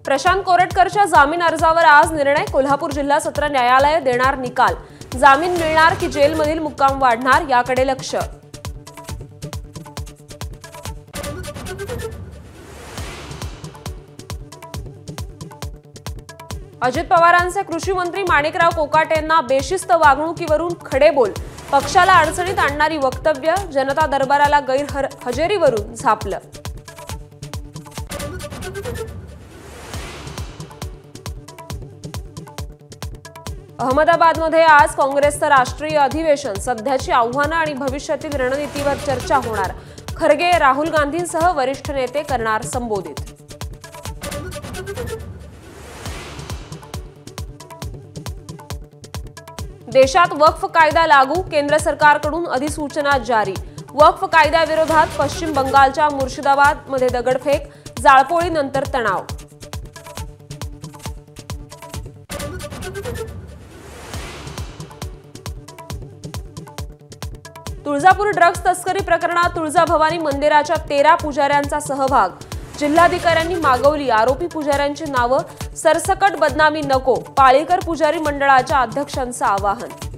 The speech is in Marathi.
प्रशांत कोरटकरच्या जामीन अर्जावर आज निर्णय। कोल्हापूर जिल्हा सत्र न्यायालय देणार निकाल। जामीन मिळणार की जेलमधील मुक्काम वाढणार याकडे लक्ष। अजित पवारांचे कृषी मंत्री माणिकराव कोकाटे यांना बेशिस्त वागणुकीवरून खडेबोल। पक्षाला अडचणीत आणणारी वक्तव्य। जनता दरबाराला गैरहजेरीवरून झापलं। अहमदाबादमध्ये आज काँग्रेसचं राष्ट्रीय अधिवेशन। सध्याची आव्हानं आणि भविष्यातील रणनीतीवर चर्चा होणार। खरगे राहुल गांधींसह वरिष्ठ नेते करणार संबोधित। देशात वक्फ कायदा लागू। केंद्र सरकारकडून अधिसूचना जारी। वक्फ कायद्याविरोधात पश्चिम बंगालच्या मुर्शिदाबादमध्ये दगडफेक। जाळपोळीनंतर तणाव। तुळजापूर ड्रग्ज तस्करी प्रकरणात तुळजाभवानी मंदिराच्या 13 पुजाऱ्यांचा सहभाग। जिल्हाधिकाऱ्यांनी मागवली आरोपी पुजाऱ्यांची नावं। सरसकट बदनामी नको। पाळीकर पुजारी मंडळाच्या अध्यक्षांचं आवाहन।